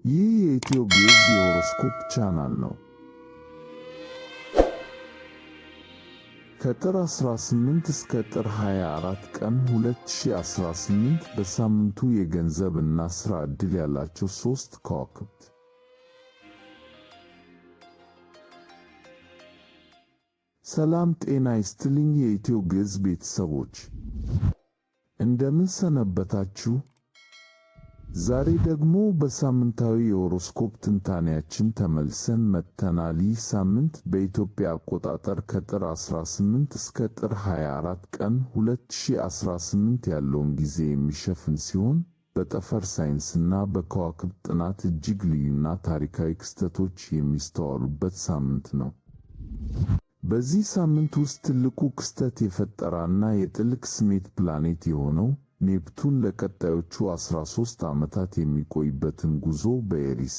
ይህ የኢትዮ ግዕዝ የሆሮስኮፕ ቻናል ነው። ከጥር 18 እስከ ጥር 24 ቀን 2018 በሳምንቱ የገንዘብ እና ሥራ ዕድል ያላቸው 3 ከዋክብት። ሰላም ጤና ይስጥልኝ የኢትዮ ግዕዝ ቤተሰቦች፣ እንደምን ሰነበታችሁ? ዛሬ ደግሞ በሳምንታዊ የሆሮስኮፕ ትንታኔያችን ተመልሰን መጥተናል። ይህ ሳምንት በኢትዮጵያ አቆጣጠር ከጥር 18 እስከ ጥር 24 ቀን 2018 ያለውን ጊዜ የሚሸፍን ሲሆን በጠፈር ሳይንስና በከዋክብት ጥናት እጅግ ልዩና ታሪካዊ ክስተቶች የሚስተዋሉበት ሳምንት ነው። በዚህ ሳምንት ውስጥ ትልቁ ክስተት የፈጠራና የጥልቅ ስሜት ፕላኔት የሆነው ኔፕቱን ለቀጣዮቹ 13 ዓመታት የሚቆይበትን ጉዞ በኤሪስ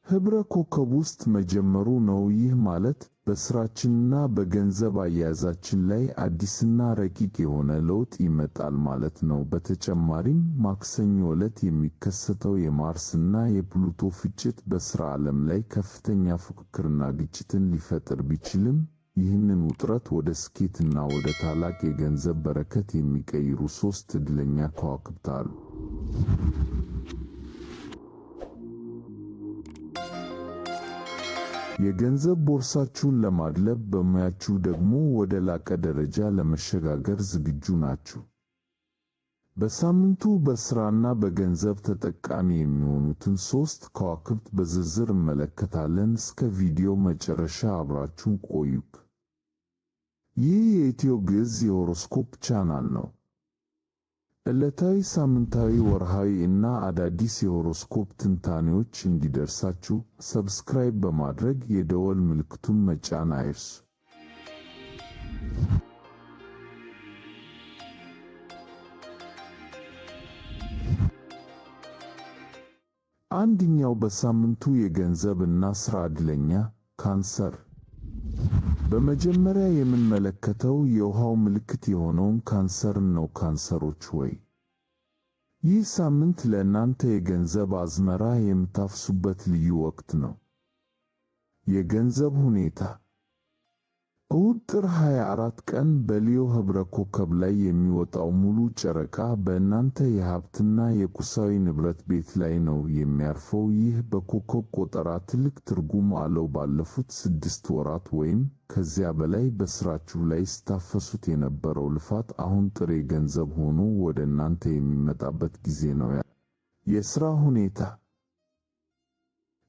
ኅብረ ኮከብ ውስጥ መጀመሩ ነው። ይህ ማለት በሥራችንና በገንዘብ አያያዛችን ላይ አዲስና ረቂቅ የሆነ ለውጥ ይመጣል ማለት ነው። በተጨማሪም ማክሰኞ ዕለት የሚከሰተው የማርስና የፕሉቶ ፍጭት በሥራ ዓለም ላይ ከፍተኛ ፉክክርና ግጭትን ሊፈጥር ቢችልም ይህንን ውጥረት ወደ ስኬትና ወደ ታላቅ የገንዘብ በረከት የሚቀይሩ 3 ዕድለኛ ከዋክብት አሉ። የገንዘብ ቦርሳችሁን ለማድለብ፣ በሙያችሁ ደግሞ ወደ ላቀ ደረጃ ለመሸጋገር ዝግጁ ናችሁ። በሳምንቱ በሥራና በገንዘብ ተጠቃሚ የሚሆኑትን 3 ከዋክብት በዝርዝር እንመለከታለን። እስከ ቪዲዮ መጨረሻ አብራችሁን ቆዩ። ይህ የኢትዮ ግዕዝ የሆሮስኮፕ ቻናል ነው። ዕለታዊ፣ ሳምንታዊ፣ ወርሃዊ እና አዳዲስ የሆሮስኮፕ ትንታኔዎች እንዲደርሳችሁ ሰብስክራይብ በማድረግ የደወል ምልክቱን መጫን አይርሱ። አንደኛው በሳምንቱ የገንዘብ እና ሥራ ዕድለኛ ካንሰር። በመጀመሪያ የምንመለከተው የውሃው ምልክት የሆነውን ካንሰርን ነው። ካንሰሮች ሆይ፣ ይህ ሳምንት ለእናንተ የገንዘብ አዝመራ የምታፍሱበት ልዩ ወቅት ነው። የገንዘብ ሁኔታ እሁድ ጥር 24 ቀን በሊዮ ኅብረ ኮከብ ላይ የሚወጣው ሙሉ ጨረቃ በእናንተ የሀብትና የቁሳዊ ንብረት ቤት ላይ ነው የሚያርፈው። ይህ በኮከብ ቆጠራ ትልቅ ትርጉም አለው። ባለፉት 6 ወራት ወይም ከዚያ በላይ በሥራችሁ ላይ ስታፈሱት የነበረው ልፋት አሁን ጥሬ ገንዘብ ሆኖ ወደ እናንተ የሚመጣበት ጊዜ ነው። የሥራ ሁኔታ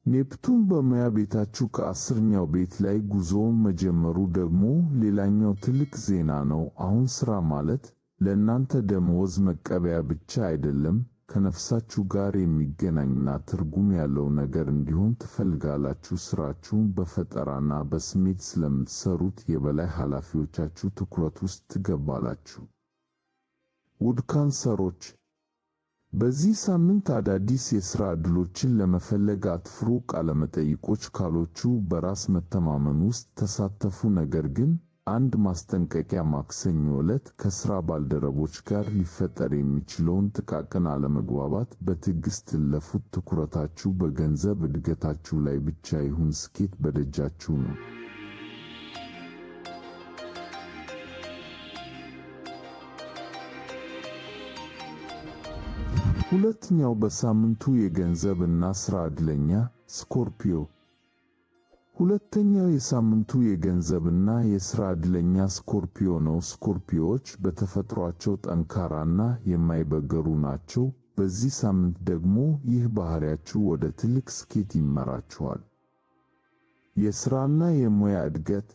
ኔፕቱን በሙያ ቤታችሁ ከ10ኛው ቤት ላይ ጉዞውን መጀመሩ ደግሞ ሌላኛው ትልቅ ዜና ነው። አሁን ሥራ ማለት ለእናንተ ደመወዝ መቀበያ ብቻ አይደለም፣ ከነፍሳችሁ ጋር የሚገናኝና ትርጉም ያለው ነገር እንዲሆን ትፈልጋላችሁ። ሥራችሁን በፈጠራና በስሜት ስለምትሠሩት የበላይ ኃላፊዎቻችሁ ትኩረት ውስጥ ትገባላችሁ። ውድ ካንሰሮች፣ በዚህ ሳምንት አዳዲስ የሥራ ዕድሎችን ለመፈለግ አትፍሩ። ቃለመጠይቆች ካሎቹ በራስ መተማመን ውስጥ ተሳተፉ። ነገር ግን አንድ ማስጠንቀቂያ፣ ማክሰኞ ዕለት ከሥራ ባልደረቦች ጋር ሊፈጠር የሚችለውን ጥቃቅን አለመግባባት በትዕግሥት እለፉት። ትኩረታችሁ በገንዘብ እድገታችሁ ላይ ብቻ ይሁን። ስኬት በደጃችሁ ነው። ሁለተኛው በሳምንቱ የገንዘብ እና ሥራ ዕድለኛ ስኮርፒዮ። ሁለተኛው የሳምንቱ የገንዘብና የሥራ ዕድለኛ ስኮርፒዮ ነው። ስኮርፒዮዎች በተፈጥሯቸው ጠንካራና የማይበገሩ ናቸው። በዚህ ሳምንት ደግሞ ይህ ባሕሪያችሁ ወደ ትልቅ ስኬት ይመራችኋል። የሥራና የሙያ ዕድገት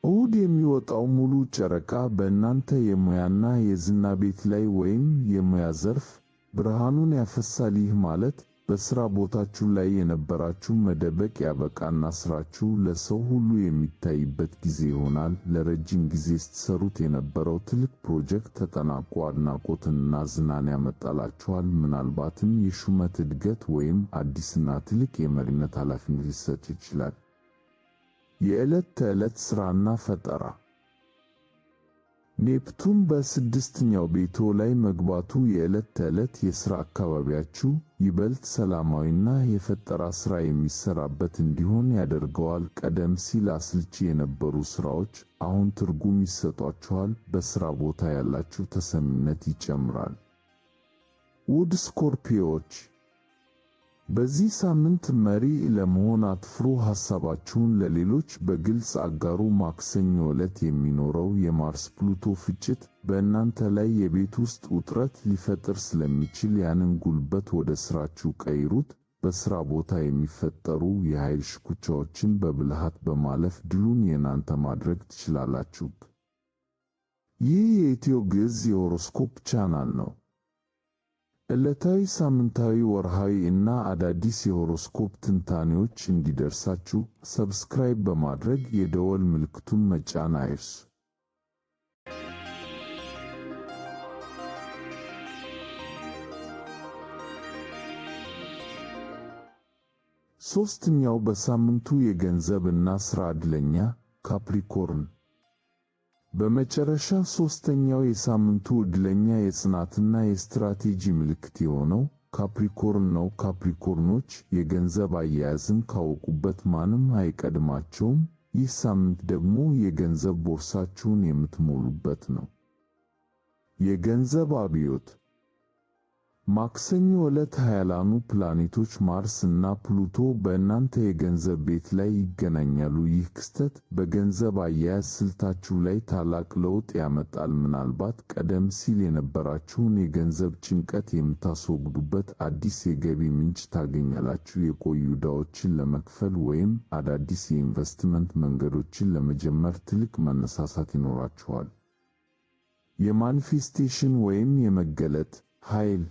እሁድ የሚወጣው ሙሉ ጨረቃ በእናንተ የሙያና የዝና ቤት ላይ ወይም የሙያ ዘርፍ ብርሃኑን ያፈሳል። ይህ ማለት በሥራ ቦታችሁ ላይ የነበራችሁ መደበቅ ያበቃና ሥራችሁ ለሰው ሁሉ የሚታይበት ጊዜ ይሆናል። ለረጅም ጊዜ ስትሰሩት የነበረው ትልቅ ፕሮጀክት ተጠናቆ አድናቆትንና ዝናን ያመጣላችኋል። ምናልባትም የሹመት ዕድገት ወይም አዲስና ትልቅ የመሪነት ኃላፊነት ሊሰጥ ይችላል። የዕለት ተዕለት ሥራና ፈጠራ ኔፕቱን በስድስተኛው ቤቶ ላይ መግባቱ የዕለት ተዕለት የሥራ አካባቢያችሁ ይበልጥ ሰላማዊና የፈጠራ ሥራ የሚሠራበት እንዲሆን ያደርገዋል። ቀደም ሲል አሰልቺ የነበሩ ሥራዎች አሁን ትርጉም ይሰጧችኋል። በሥራ ቦታ ያላችሁ ተሰሚነት ይጨምራል። ውድ ስኮርፒዮዎች፣ በዚህ ሳምንት መሪ ለመሆን አትፍሩ። ሐሳባችሁን ለሌሎች በግልጽ አጋሩ። ማክሰኞ ዕለት የሚኖረው የማርስ ፕሉቶ ፍጭት በእናንተ ላይ የቤት ውስጥ ውጥረት ሊፈጥር ስለሚችል ያንን ጉልበት ወደ ሥራችሁ ቀይሩት። በሥራ ቦታ የሚፈጠሩ የኃይል ሽኩቻዎችን በብልሃት በማለፍ ድሉን የእናንተ ማድረግ ትችላላችሁ። ይህ የኢትዮ ግዕዝ የሆሮስኮፕ ቻናል ነው። ዕለታዊ፣ ሳምንታዊ፣ ወርሃዊ እና አዳዲስ የሆሮስኮፕ ትንታኔዎች እንዲደርሳችሁ ሰብስክራይብ በማድረግ የደወል ምልክቱን መጫን አይርሱ። ሦስተኛው በሳምንቱ የገንዘብ እና ሥራ ዕድለኛ ካፕሪኮርን። በመጨረሻ ሦስተኛው የሳምንቱ ዕድለኛ የጽናትና የስትራቴጂ ምልክት የሆነው ካፕሪኮርን ነው። ካፕሪኮርኖች የገንዘብ አያያዝን ካወቁበት ማንም አይቀድማቸውም። ይህ ሳምንት ደግሞ የገንዘብ ቦርሳችሁን የምትሞሉበት ነው። የገንዘብ አብዮት። ማክሰኞ ዕለት ኃያላኑ ፕላኔቶች ማርስ እና ፕሉቶ በእናንተ የገንዘብ ቤት ላይ ይገናኛሉ። ይህ ክስተት በገንዘብ አያያዝ ስልታችሁ ላይ ታላቅ ለውጥ ያመጣል። ምናልባት ቀደም ሲል የነበራችሁን የገንዘብ ጭንቀት የምታስወግዱበት አዲስ የገቢ ምንጭ ታገኛላችሁ። የቆዩ ዕዳዎችን ለመክፈል ወይም አዳዲስ የኢንቨስትመንት መንገዶችን ለመጀመር ትልቅ መነሳሳት ይኖራችኋል። የማኒፌስቴሽን ወይም የመገለጥ ኃይል።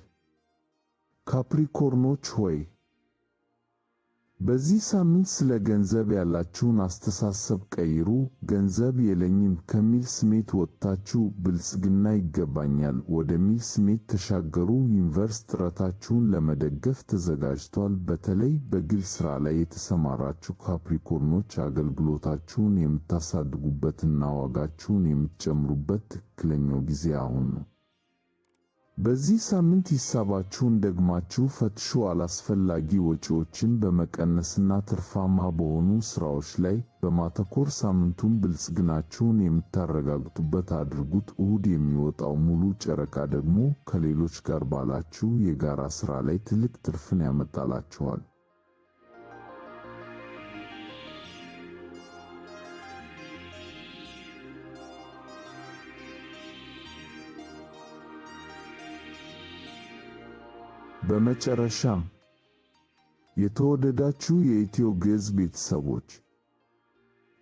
ካፕሪኮርኖች ሆይ፣ በዚህ ሳምንት ስለ ገንዘብ ያላችሁን አስተሳሰብ ቀይሩ። ገንዘብ የለኝም ከሚል ስሜት ወጥታችሁ ብልጽግና ይገባኛል ወደሚል ስሜት ተሻገሩ። ዩኒቨርስ ጥረታችሁን ለመደገፍ ተዘጋጅቷል። በተለይ በግል ሥራ ላይ የተሰማራችሁ ካፕሪኮርኖች አገልግሎታችሁን የምታሳድጉበትና ዋጋችሁን የምትጨምሩበት ትክክለኛው ጊዜ አሁን ነው። በዚህ ሳምንት ሂሳባችሁን ደግማችሁ ፈትሹ። አላስፈላጊ ወጪዎችን በመቀነስና ትርፋማ በሆኑ ሥራዎች ላይ በማተኮር ሳምንቱን ብልጽግናችሁን የምታረጋግጡበት አድርጉት። እሁድ የሚወጣው ሙሉ ጨረቃ ደግሞ ከሌሎች ጋር ባላችሁ የጋራ ሥራ ላይ ትልቅ ትርፍን ያመጣላችኋል። በመጨረሻም የተወደዳችሁ የኢትዮ ግዕዝ ቤተሰቦች፣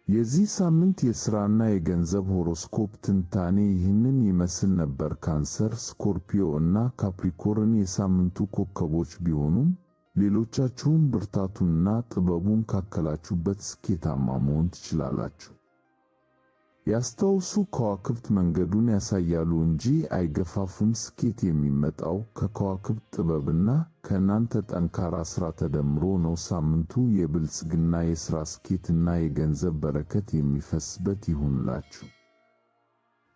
የዚህ ሳምንት የሥራና የገንዘብ ሆሮስኮፕ ትንታኔ ይህንን ይመስል ነበር። ካንሰር፣ ስኮርፒዮ እና ካፕሪኮርን የሳምንቱ ኮከቦች ቢሆኑም ሌሎቻችሁም ብርታቱንና ጥበቡን ካከላችሁበት ስኬታማ መሆን ትችላላችሁ። ያስታውሱ፣ ከዋክብት መንገዱን ያሳያሉ እንጂ አይገፋፉም። ስኬት የሚመጣው ከከዋክብት ጥበብና ከእናንተ ጠንካራ ሥራ ተደምሮ ነው። ሳምንቱ የብልጽግና፣ የሥራ ስኬትና የገንዘብ በረከት የሚፈስበት ይሁንላችሁ።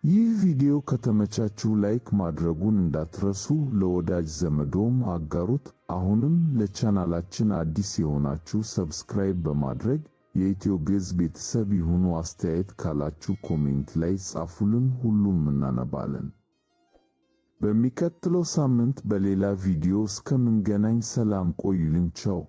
ይህ ቪዲዮ ከተመቻችሁ ላይክ ማድረጉን እንዳትረሱ፣ ለወዳጅ ዘመዶም አጋሩት። አሁንም ለቻናላችን አዲስ የሆናችሁ ሰብስክራይብ በማድረግ የኢትዮ ግዕዝ ቤተሰብ ይሁኑ። አስተያየት ካላችሁ ኮሜንት ላይ ጻፉልን፣ ሁሉም እናነባለን። በሚቀጥለው ሳምንት በሌላ ቪዲዮ እስከምንገናኝ ሰላም ቆዩልን። ቻው።